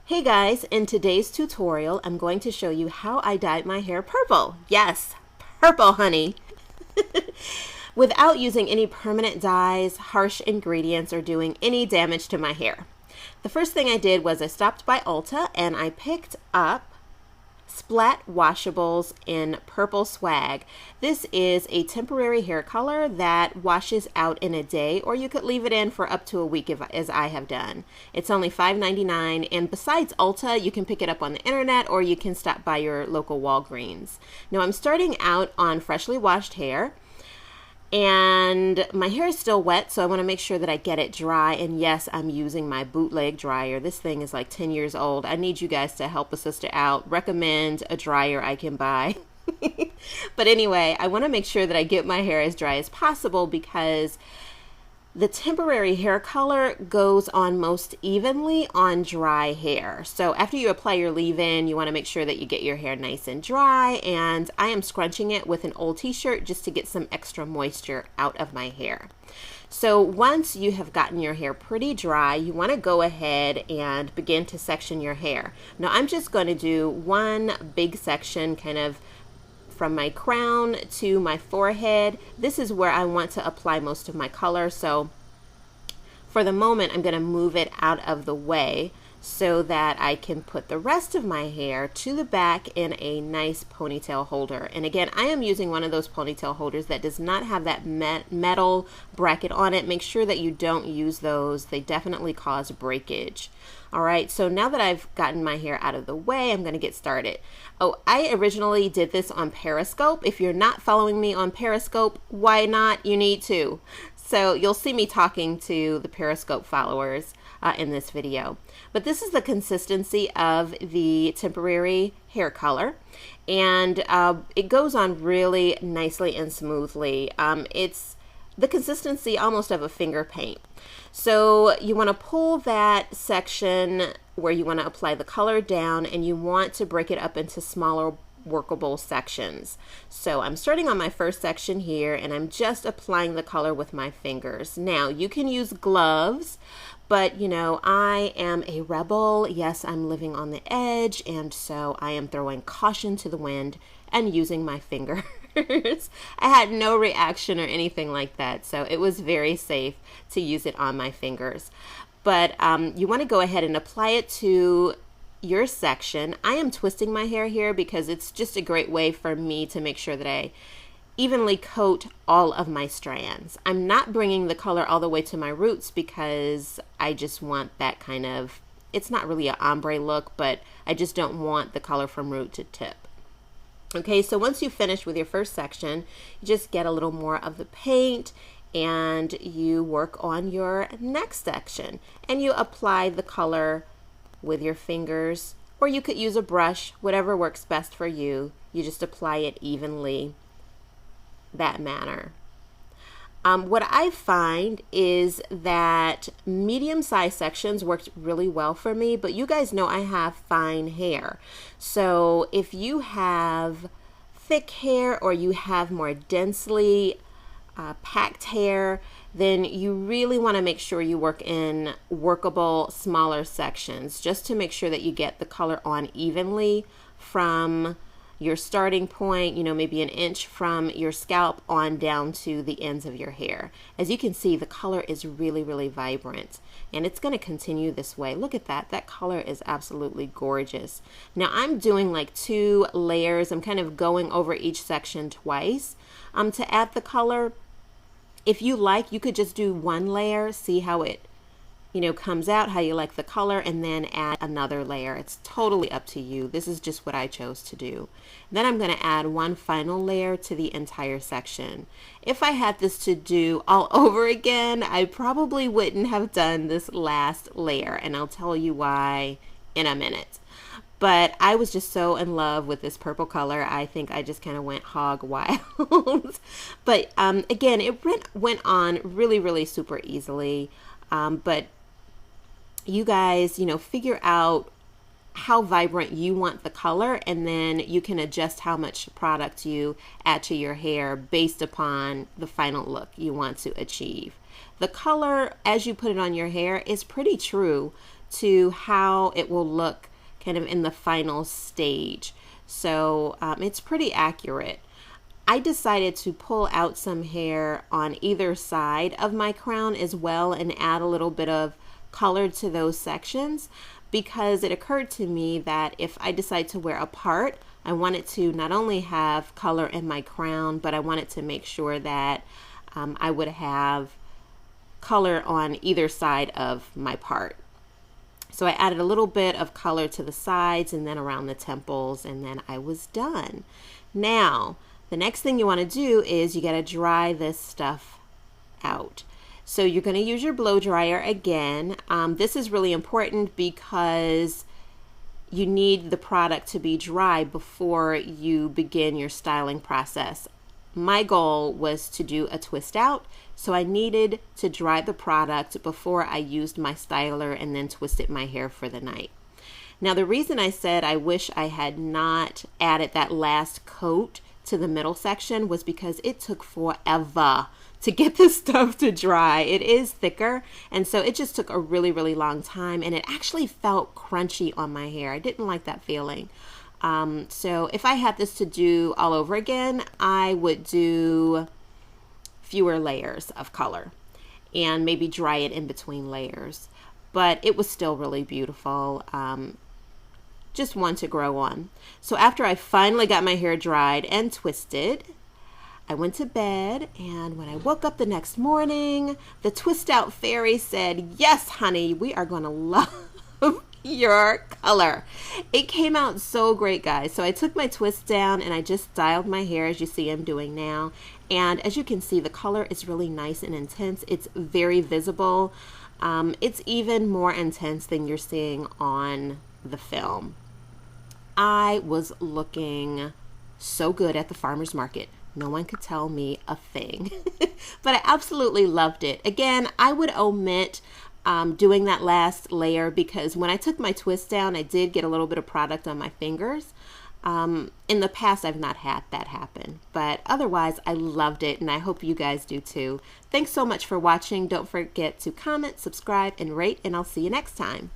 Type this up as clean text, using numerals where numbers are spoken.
Hey guys, in today's tutorial, I'm going to show you how I dyed my hair purple. Yes, purple, honey. Without using any permanent dyes, harsh ingredients, or doing any damage to my hair. The first thing I did was I stopped by Ulta and I picked up Splat Washables in Purple Swag. This is a temporary hair color that washes out in a day, or you could leave it in for up to a week as I have done. It's only $5.99, and besides Ulta, you can pick it up on the internet or you can stop by your local Walgreens. Now I'm starting out on freshly washed hair, and my hair is still wet, so I want to make sure that I get it dry. And yes, I'm using my bootleg dryer. This thing is like 10 years old. I need you guys to help a sister out. Recommend a dryer I can buy. But anyway, I want to make sure that I get my hair as dry as possible because the temporary hair color goes on most evenly on dry hair. So after you apply your leave-in, you want to make sure that you get your hair nice and dry, and I am scrunching it with an old t-shirt just to get some extra moisture out of my hair. So once you have gotten your hair pretty dry, you want to go ahead and begin to section your hair. Now I'm just going to do one big section, kind of from my crown to my forehead. This is where I want to apply most of my color, so for the moment I'm going to move it out of the way so that I can put the rest of my hair to the back in a nice ponytail holder. And again, I am using one of those ponytail holders that does not have that metal bracket on it. Make sure that you don't use those. They definitely cause breakage. All right, so now that I've gotten my hair out of the way, I'm going to get started. Oh, I originally did this on Periscope. If you're not following me on Periscope, why not? You need to. So you'll see me talking to the Periscope followers in this video. But this is the consistency of the temporary hair color, and it goes on really nicely and smoothly. It's the consistency almost of a finger paint. So you want to pull that section where you want to apply the color down, and you want to break it up into smaller workable sections. So I'm starting on my first section here, and I'm just applying the color with my fingers. Now you can use gloves, but you know, I am a rebel. Yes, I'm living on the edge, and so I am throwing caution to the wind and using my fingers. I had no reaction or anything like that, so it was very safe to use it on my fingers. But you want to go ahead and apply it to your section. I am twisting my hair here because it's just a great way for me to make sure that I evenly coat all of my strands. I'm not bringing the color all the way to my roots because I just want that kind of, it's not really an ombre look, but I just don't want the color from root to tip. Okay, so once you finish with your first section, you just get a little more of the paint and you work on your next section, and you apply the color with your fingers, or you could use a brush, whatever works best for you. You just apply it evenly that manner. What I find is that medium-sized sections worked really well for me, but you guys know I have fine hair. So if you have thick hair or you have more densely packed hair, then you really want to make sure you work in workable smaller sections just to make sure that you get the color on evenly from your starting point, you know, maybe an inch from your scalp on down to the ends of your hair. As you can see, the color is really, really vibrant, and it's going to continue this way. Look at that. That color is absolutely gorgeous. Now I'm doing like 2 layers. I'm kind of going over each section twice to add the color. If you like, you could just do 1 layer, see how it, you know, comes out, how you like the color, and then add another layer. It's totally up to you. This is just what I chose to do. Then I'm going to add 1 final layer to the entire section. If I had this to do all over again, I probably wouldn't have done this last layer, and I'll tell you why in a minute. But I was just so in love with this purple color. I think I just kind of went hog wild. But again, it went on really, really super easily. But you guys, you know, figure out how vibrant you want the color, and then you can adjust how much product you add to your hair based upon the final look you want to achieve. The color, as you put it on your hair, is pretty true to how it will look kind of in the final stage. So it's pretty accurate. I decided to pull out some hair on either side of my crown as well and add a little bit of color to those sections, because it occurred to me that if I decide to wear a part, I wanted to not only have color in my crown, but I wanted to make sure that I would have color on either side of my part. So I added a little bit of color to the sides and then around the temples, and then I was done. Now, the next thing you want to do is you got to dry this stuff out. So you're going to use your blow dryer again. This is really important because you need the product to be dry before you begin your styling process. My goal was to do a twist out, so I needed to dry the product before I used my styler and then twisted my hair for the night. Now, the reason I said I wish I had not added that last coat to the middle section was because it took forever to get this stuff to dry. It is thicker, and so it just took a really, really long time, and it actually felt crunchy on my hair. I didn't like that feeling. So if I had this to do all over again, I would do fewer layers of color and maybe dry it in between layers. But it was still really beautiful. Just one to grow on. So after I finally got my hair dried and twisted, I went to bed, and when I woke up the next morning, the twist out fairy said, "Yes, honey, we are going to love your color." It came out so great, guys. So I took my twist down and I just styled my hair as you see I'm doing now. And as you can see, the color is really nice and intense. It's very visible. It's even more intense than you're seeing on the film. I was looking so good at the farmer's market. No one could tell me a thing, but I absolutely loved it. Again, I would omit doing that last layer because when I took my twist down, I did get a little bit of product on my fingers. In the past, I've not had that happen, but otherwise I loved it, and I hope you guys do too. Thanks so much for watching. Don't forget to comment, subscribe, and rate, and I'll see you next time.